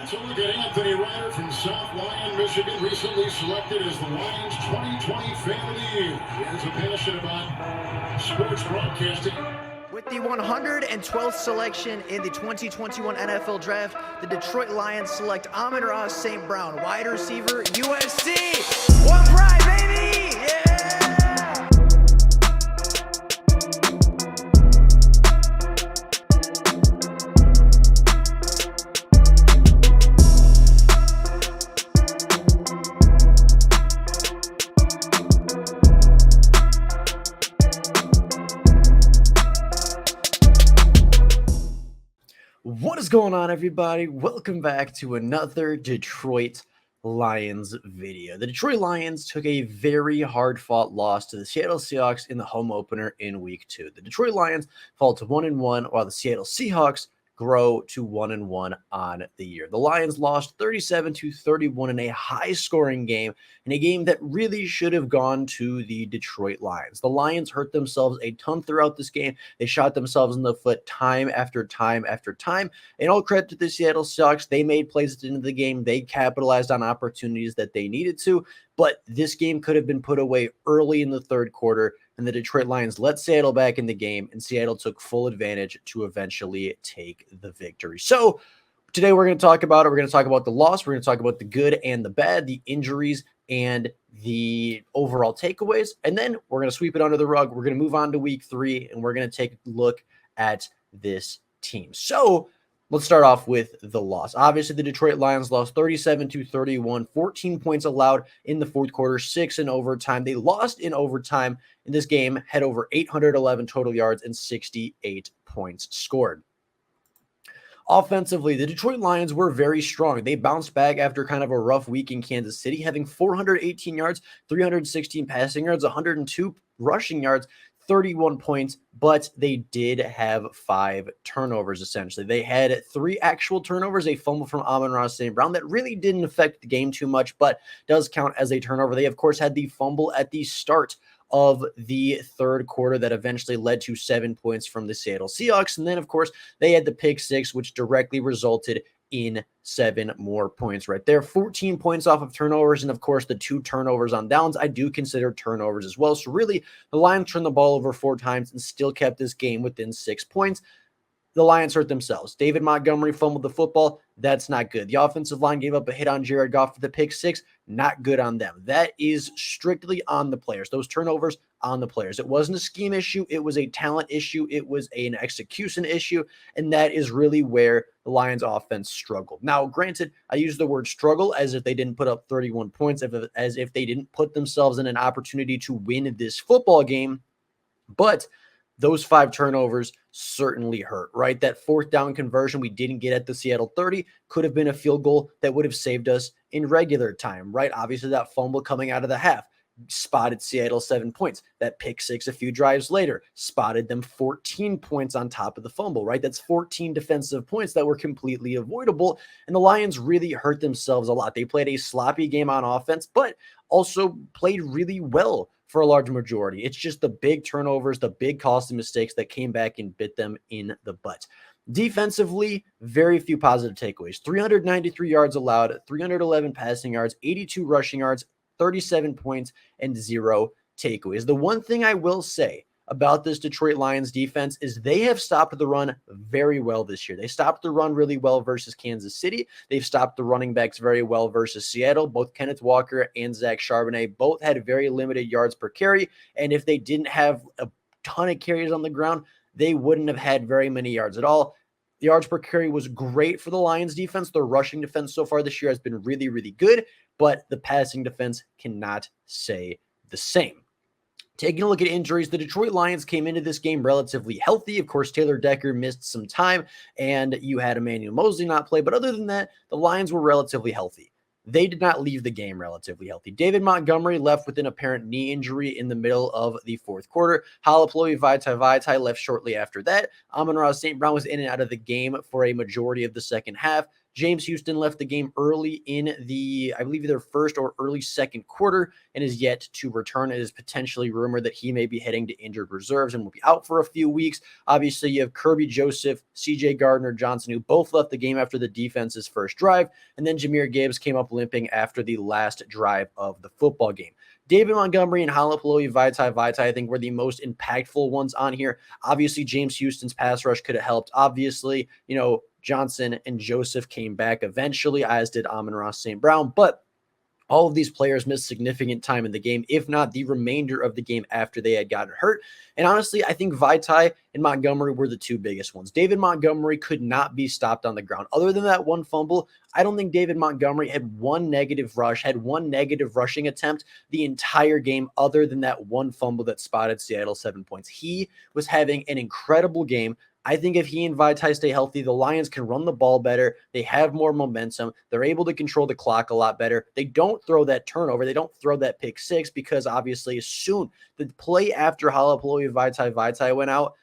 So look at Anthony Ryder from South Lyon, Michigan, recently selected as the Lions 2020 Fan of the Year. He has a passion about sports broadcasting. With the 112th selection in the 2021 NFL Draft, the Detroit Lions select Amon-Ra St. Brown, wide receiver, USC. One pride, baby! Yeah! What is going on, everybody? Welcome back to another Detroit Lions video. The Detroit Lions took a very hard-fought loss to the Seattle Seahawks in the home opener in Week 2. The Detroit Lions fall to 1-1, while the Seattle Seahawks grow to 1-1 on the year. The Lions lost 37-31 in a high-scoring game, in a game that really should have gone to the Detroit Lions. The Lions hurt themselves a ton throughout this game. They shot themselves in the foot time after time after time. And all credit to the Seattle Seahawks. They made plays at the end of the game. They capitalized on opportunities that they needed to. But this game could have been put away early in the third quarter, and the Detroit Lions let Seattle back in the game, and Seattle took full advantage to eventually take the victory. So today we're going to talk about it. We're going to talk about the loss. We're going to talk about the good and the bad, the injuries, and the overall takeaways. And then we're going to sweep it under the rug. We're going to move on to Week 3, and we're going to take a look at this team. So let's start off with the loss. Obviously, the Detroit Lions lost 37-31, 14 points allowed in the fourth quarter, 6 in overtime. They lost in overtime in this game, had over 811 total yards and 68 points scored. Offensively, the Detroit Lions were very strong. They bounced back after kind of a rough week in Kansas City, having 418 yards, 316 passing yards, 102 rushing yards, 31 points, but they did have 5 turnovers, essentially. They had 3 actual turnovers, a fumble from Amon-Ra St. Brown that really didn't affect the game too much, but does count as a turnover. They, of course, had the fumble at the start of the third quarter that eventually led to 7 points from the Seattle Seahawks. And then, of course, they had the pick 6, which directly resulted in 7 more points right there. 14 points off of turnovers, and of course the 2 turnovers on downs I do consider turnovers as well. So really, the Lions turned the ball over 4 times and still kept this game within 6 points. The Lions hurt themselves. David Montgomery fumbled the football. That's not good. The offensive line gave up a hit on Jared Goff for the pick 6. Not good on them. That is strictly on the players. Those turnovers on the players. It wasn't a scheme issue. It was a talent issue. It was an execution issue. And that is really where the Lions offense struggled. Now, granted, I use the word struggle as if they didn't put up 31 points, as if they didn't put themselves in an opportunity to win this football game. But those 5 turnovers certainly hurt, right? That fourth down conversion we didn't get at the Seattle 30 could have been a field goal that would have saved us in regular time, right? Obviously, that fumble coming out of the half spotted Seattle 7 points. That pick 6 a few drives later spotted them 14 points on top of the fumble, right? That's 14 defensive points that were completely avoidable, and the Lions really hurt themselves a lot. They played a sloppy game on offense, but also played really well for a large majority. It's just the big turnovers, the big costly mistakes that came back and bit them in the butt. Defensively, very few positive takeaways. 393 yards allowed, 311 passing yards, 82 rushing yards, 37 points, and 0 takeaways. The one thing I will say about this Detroit Lions defense is they have stopped the run very well this year. They stopped the run really well versus Kansas City. They've stopped the running backs very well versus Seattle. Both Kenneth Walker and Zach Charbonnet both had very limited yards per carry, and if they didn't have a ton of carries on the ground, they wouldn't have had very many yards at all. The yards per carry was great for the Lions defense. Their rushing defense so far this year has been really, really good, but the passing defense cannot say the same. Taking a look at injuries, the Detroit Lions came into this game relatively healthy. Of course, Taylor Decker missed some time, and you had Emmanuel Mosley not play. But other than that, the Lions were relatively healthy. They did not leave the game relatively healthy. David Montgomery left with an apparent knee injury in the middle of the fourth quarter. Halapoulivaati Vaitai left shortly after that. Amon-Ra St. Brown was in and out of the game for a majority of the second half. James Houston left the game early in the, I believe, either first or early second quarter and is yet to return. It is potentially rumored that he may be heading to injured reserves and will be out for a few weeks. Obviously, you have Kirby Joseph, CJ Gardner-Johnson, who both left the game after the defense's first drive, and then Jahmyr Gibbs came up limping after the last drive of the football game. David Montgomery and Halapaloa Vaitai, I think, were the most impactful ones on here. Obviously, James Houston's pass rush could have helped. Obviously, Johnson and Joseph came back eventually, as did Amon-Ra St. Brown, but all of these players missed significant time in the game, if not the remainder of the game after they had gotten hurt. And honestly, I think Vaitai and Montgomery were the two biggest ones. David Montgomery could not be stopped on the ground. Other than that one fumble, I don't think David Montgomery had one negative rush, had one negative rushing attempt the entire game other than that one fumble that spotted Seattle 7 points. He was having an incredible game. I think if he and Vaitai stay healthy, the Lions can run the ball better. They have more momentum. They're able to control the clock a lot better. They don't throw that turnover. They don't throw that pick six because obviously as soon the play after Halapaloa Vaitai went out,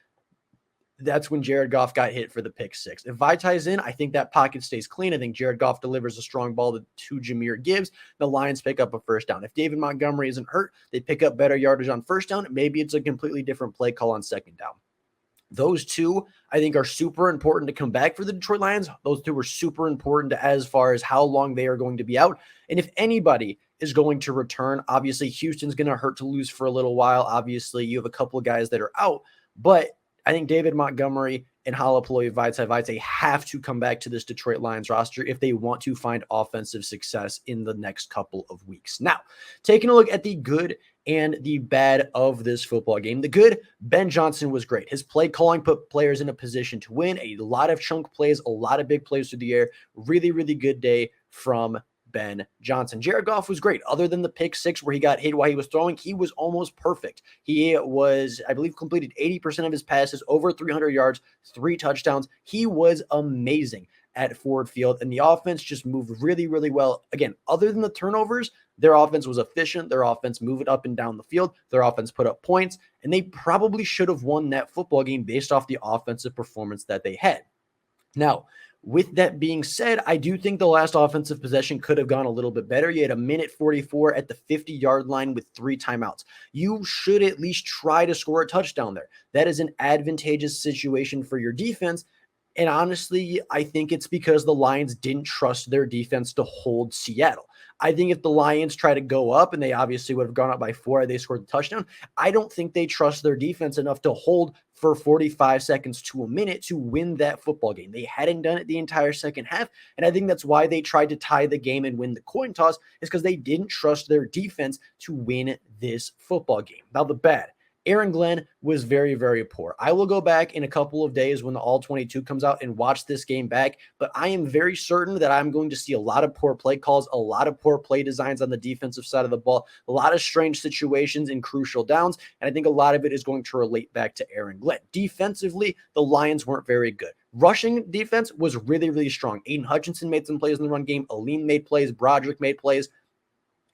that's when Jared Goff got hit for the pick six. If Vaitai's in, I think that pocket stays clean. I think Jared Goff delivers a strong ball to Jahmyr Gibbs. The Lions pick up a first down. If David Montgomery isn't hurt, they pick up better yardage on first down. Maybe it's a completely different play call on second down. Those two, I think, are super important to come back for the Detroit Lions. Those two are super important as far as how long they are going to be out. And if anybody is going to return, obviously Houston's going to hurt to lose for a little while. Obviously, you have a couple of guys that are out. But I think David Montgomery and Halapaloa Vaitai have to come back to this Detroit Lions roster if they want to find offensive success in the next couple of weeks. Now, taking a look at the good and the bad of this football game. The good, Ben Johnson was great. His play calling put players in a position to win. A lot of chunk plays, a lot of big plays through the air. Really, really good day from Ben Johnson. Jared Goff was great. Other than the pick six where he got hit while he was throwing, he was almost perfect. He was, I believe, completed 80% of his passes, over 300 yards, 3 touchdowns. He was amazing at Ford Field, and the offense just moved really, really well. Again, other than the turnovers, their offense was efficient. Their offense moved up and down the field. Their offense put up points, and they probably should have won that football game based off the offensive performance that they had. Now, with that being said, I do think the last offensive possession could have gone a little bit better. You had a minute 44 at the 50-yard line with 3 timeouts. You should at least try to score a touchdown there. That is an advantageous situation for your defense. And honestly, I think it's because the Lions didn't trust their defense to hold Seattle. I think if the Lions try to go up, and they obviously would have gone up by 4, they scored the touchdown. I don't think they trust their defense enough to hold for 45 seconds to a minute to win that football game. They hadn't done it the entire second half, and I think that's why they tried to tie the game and win the coin toss, is because they didn't trust their defense to win this football game. Now, the bad. Aaron Glenn was very, very poor. I will go back in a couple of days when the All-22 comes out and watch this game back, but I am very certain that I'm going to see a lot of poor play calls, a lot of poor play designs on the defensive side of the ball, a lot of strange situations in crucial downs, and I think a lot of it is going to relate back to Aaron Glenn. Defensively, the Lions weren't very good. Rushing defense was really, really strong. Aiden Hutchinson made some plays in the run game. Aleem made plays. Broderick made plays.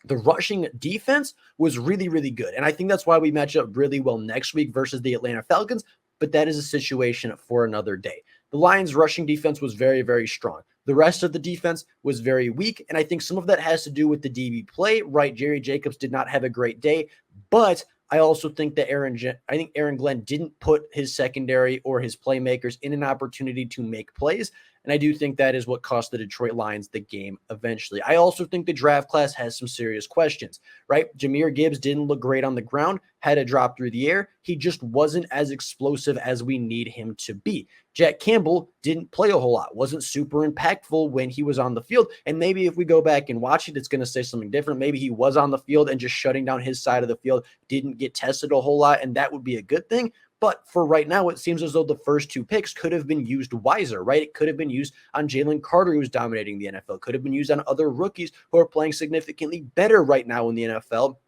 The rushing defense was really, really good. And I think that's why we match up really well next week versus the Atlanta Falcons, but that is a situation for another day. The Lions' rushing defense was very, very strong. The rest of the defense was very weak, and I think some of that has to do with the DB play, right? Jerry Jacobs did not have a great day, but I also think that Aaron Glenn didn't put his secondary or his playmakers in an opportunity to make plays. And I do think that is what cost the Detroit Lions the game eventually. I also think the draft class has some serious questions, right? Jahmyr Gibbs didn't look great on the ground, had a drop through the air. He just wasn't as explosive as we need him to be. Jack Campbell didn't play a whole lot, wasn't super impactful when he was on the field. And maybe if we go back and watch it, it's going to say something different. Maybe he was on the field and just shutting down his side of the field didn't get tested a whole lot, and that would be a good thing. But for right now, it seems as though the first 2 picks could have been used wiser, right? It could have been used on Jalen Carter, who's dominating the NFL. Could have been used on other rookies who are playing significantly better right now in the NFL.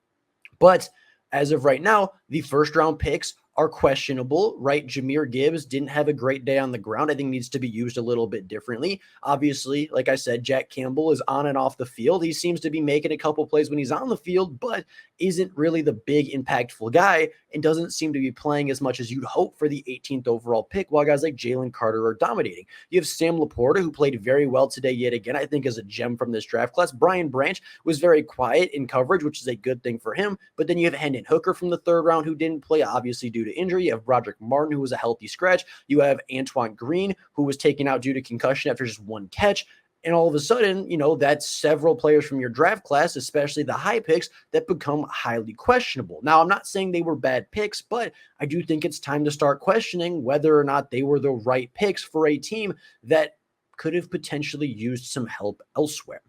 But as of right now, the first-round picks are questionable, right? Jahmyr Gibbs didn't have a great day on the ground. I think needs to be used a little bit differently. Obviously, like I said, Jack Campbell is on and off the field. He seems to be making a couple plays when he's on the field, but isn't really the big impactful guy and doesn't seem to be playing as much as you'd hope for the 18th overall pick, while guys like Jalen Carter are dominating. You have Sam Laporta, who played very well today yet again, I think is a gem from this draft class. Brian Branch was very quiet in coverage, which is a good thing for him. But then you have Hendon Hooker from the third round who didn't play, obviously due to injury. You have Broderick Martin, who was a healthy scratch. You have Antoine Green, who was taken out due to concussion after just one catch. And all of a sudden, that's several players from your draft class, especially the high picks, that become highly questionable. Now, I'm not saying they were bad picks, but I do think it's time to start questioning whether or not they were the right picks for a team that could have potentially used some help elsewhere.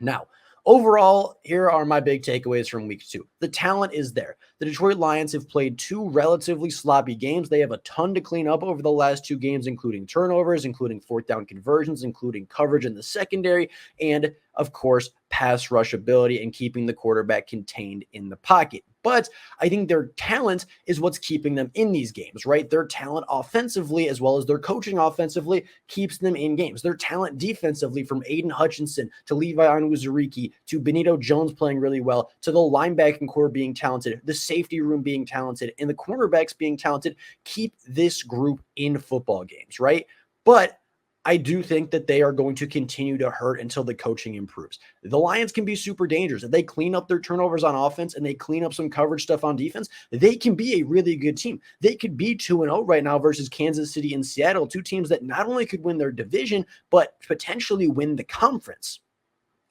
Now, overall, here are my big takeaways from week 2. The talent is there. The Detroit Lions have played 2 relatively sloppy games. They have a ton to clean up over the last 2 games, including turnovers, including fourth down conversions, including coverage in the secondary, and of course, pass rush ability and keeping the quarterback contained in the pocket. But I think their talent is what's keeping them in these games, right? Their talent offensively, as well as their coaching offensively, keeps them in games. Their talent defensively, from Aiden Hutchinson to Levi Onwuzurike to Benito Jones playing really well, to the linebacking core being talented, the safety room being talented, and the cornerbacks being talented, keep this group in football games, right? But I do think that they are going to continue to hurt until the coaching improves. The Lions can be super dangerous. If they clean up their turnovers on offense and they clean up some coverage stuff on defense, they can be a really good team. They could be 2-0 right now versus Kansas City and Seattle, 2 teams that not only could win their division, but potentially win the conference,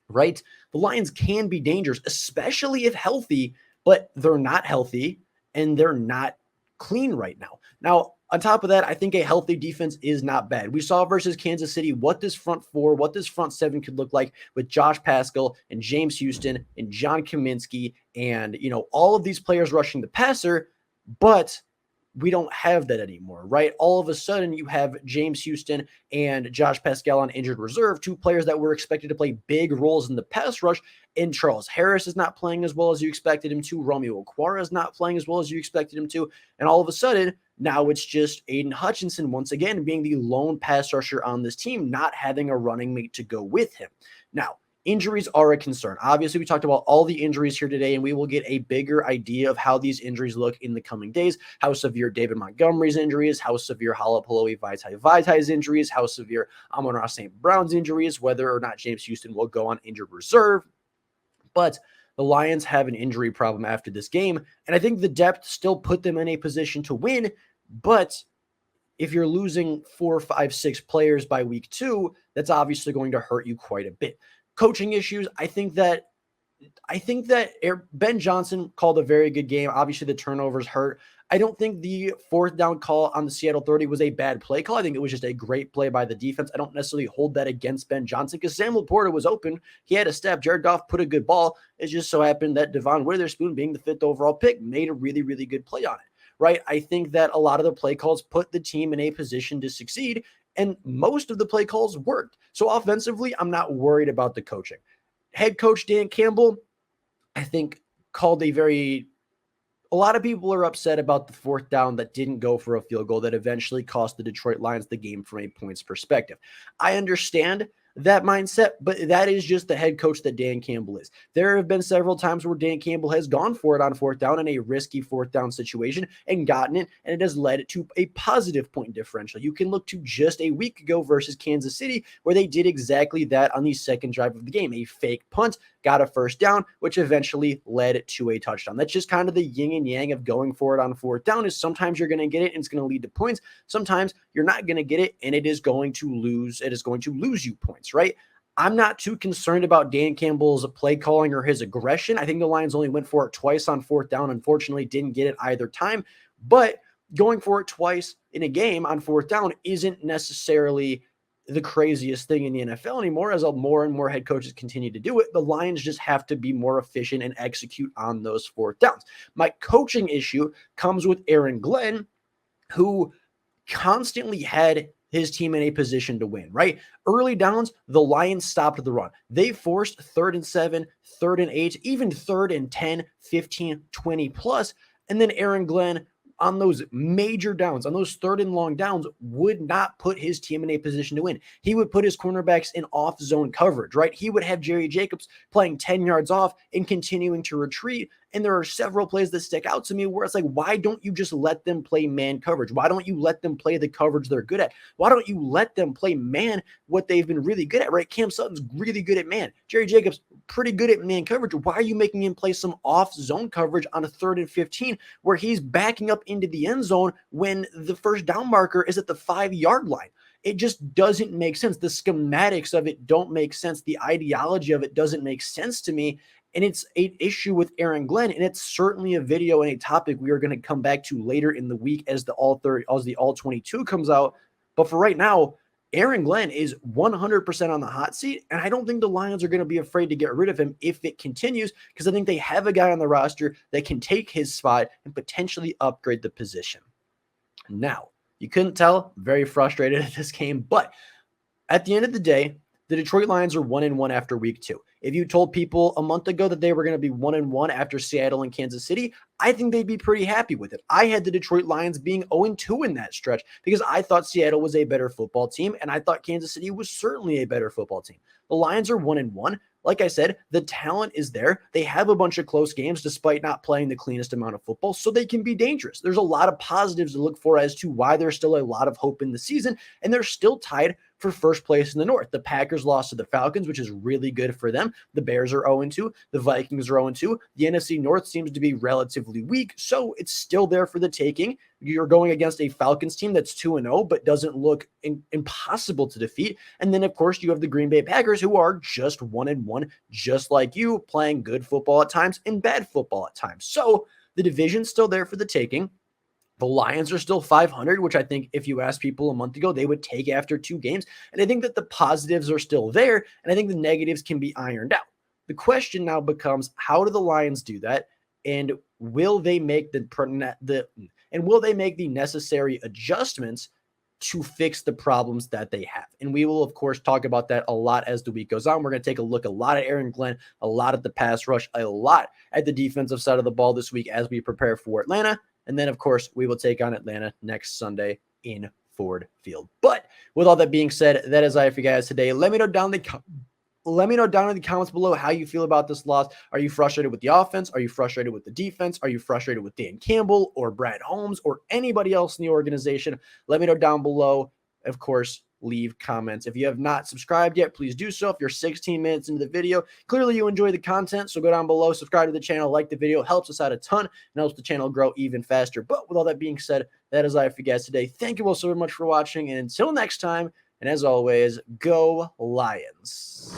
right? The Lions can be dangerous, especially if healthy, but they're not healthy and they're not clean right now. Now, on top of that, I think a healthy defense is not bad. We saw versus Kansas City what this front 4, what this front 7 could look like with Josh Paschal and James Houston and John Kaminsky and, all of these players rushing the passer, but we don't have that anymore, right? All of a sudden, you have James Houston and Josh Paschal on injured reserve, 2 players that were expected to play big roles in the pass rush, and Charles Harris is not playing as well as you expected him to. Romeo Okwara is not playing as well as you expected him to. And all of a sudden, now it's just Aiden Hutchinson once again being the lone pass rusher on this team, not having a running mate to go with him. Now, injuries are a concern. Obviously, we talked about all the injuries here today, and we will get a bigger idea of how these injuries look in the coming days, how severe David Montgomery's injury is, how severe Halapaloe Vaitai-Vaitai's injury is, how severe Amon-Ra St. Brown's injury is, whether or not James Houston will go on injured reserve. But the Lions have an injury problem after this game, and I think the depth still put them in a position to win, but if you're losing 4, 5, 6 players by week 2, that's obviously going to hurt you quite a bit. Coaching issues, I think that Ben Johnson called a very good game. Obviously, the turnovers hurt. I don't think the fourth down call on the Seattle 30 was a bad play call. I think it was just a great play by the defense. I don't necessarily hold that against Ben Johnson because Sam Laporta was open. He had a step. Jared Goff put a good ball. It just so happened that Devon Witherspoon, being the 5th overall pick, made a really, really good play on it, right? I think that a lot of the play calls put the team in a position to succeed, and most of the play calls worked. So offensively, I'm not worried about the coaching. Head coach Dan Campbell, I think, called a lot of people are upset about the fourth down that didn't go for a field goal that eventually cost the Detroit Lions the game from a points perspective. I understand that mindset, but that is just the head coach that Dan Campbell is. There have been several times where Dan Campbell has gone for it on fourth down in a risky fourth down situation and gotten it, and it has led to a positive point differential. You can look to just a week ago versus Kansas City, where they did exactly that on the second drive of the game. A fake punt, got a first down, which eventually led to a touchdown. That's just kind of the yin and yang of going for it on fourth down. Is sometimes you're going to get it and it's going to lead to points. Sometimes you're not going to get it and it is going to lose you points, right? I'm not too concerned about Dan Campbell's play calling or his aggression. I think the Lions only went for it twice on fourth down. Unfortunately, didn't get it either time. But going for it twice in a game on fourth down isn't necessarily the craziest thing in the NFL anymore. As more and more head coaches continue to do it, the Lions just have to be more efficient and execute on those fourth downs. My coaching issue comes with Aaron Glenn, who constantly had his team in a position to win, right? Early downs, the Lions stopped the run. They forced 3rd and 7, 3rd and 8, even 3rd and 10, 15, 20 plus. And then Aaron Glenn on those major downs, on those third and long downs, would not put his team in a position to win. He would put his cornerbacks in off zone coverage, right? He would have Jerry Jacobs playing 10 yards off and continuing to retreat. And there are several plays that stick out to me where it's like, why don't you just let them play man coverage? Why don't you let them play the coverage they're good at? Why don't you let them play man what they've been really good at, right? Cam Sutton's really good at man. Jerry Jacobs, pretty good at man coverage. Why are you making him play some off zone coverage on a 3rd and 15 where he's backing up into the end zone when the first down marker is at the 5-yard line? It just doesn't make sense. The schematics of it don't make sense. The ideology of it doesn't make sense to me. And it's an issue with Aaron Glenn, and it's certainly a video and a topic we are going to come back to later in the week as the all 22 comes out. But for right now, Aaron Glenn is 100% on the hot seat, and I don't think the Lions are going to be afraid to get rid of him if it continues, because I think they have a guy on the roster that can take his spot and potentially upgrade the position. Now, you couldn't tell, very frustrated at this game, but at the end of the day, the Detroit Lions are 1-1 after week 2. If you told people a month ago that they were going to be 1-1 after Seattle and Kansas City, I think they'd be pretty happy with it. I had the Detroit Lions being 0-2 in that stretch because I thought Seattle was a better football team, and I thought Kansas City was certainly a better football team. The Lions are 1-1. Like I said, the talent is there. They have a bunch of close games despite not playing the cleanest amount of football, so they can be dangerous. There's a lot of positives to look for as to why there's still a lot of hope in the season, and they're still tied for first place in the North. The Packers lost to the Falcons, which is really good for them. The Bears are 0-2. The Vikings are 0-2. The NFC North seems to be relatively weak, so it's still there for the taking. You're going against a Falcons team that's 2-0, but doesn't look impossible to defeat. And then, of course, you have the Green Bay Packers, who are just 1-1, just like you, playing good football at times and bad football at times. So the division's still there for the taking. The Lions are still 500, which I think if you asked people a month ago, they would take after 2 games. And I think that the positives are still there, and I think the negatives can be ironed out. The question now becomes, how do the Lions do that? And will they make the necessary adjustments to fix the problems that they have? And we will, of course, talk about that a lot as the week goes on. We're going to take a look a lot at Aaron Glenn, a lot at the pass rush, a lot at the defensive side of the ball this week as we prepare for Atlanta. And then, of course, we will take on Atlanta next Sunday in Ford Field. But with all that being said, that is all for you guys today. Let me know down in the comments below how you feel about this loss. Are you frustrated with the offense? Are you frustrated with the defense? Are you frustrated with Dan Campbell or Brad Holmes or anybody else in the organization? Let me know down below. Of course, leave comments. If you have not subscribed yet, please do so. If you're 16 minutes into the video, clearly you enjoy the content, so go down below, subscribe to the channel, like the video. It helps us out a ton and helps the channel grow even faster. But with all that being said, that is all for you guys today. Thank you all so much for watching, and until next time, and as always, go Lions.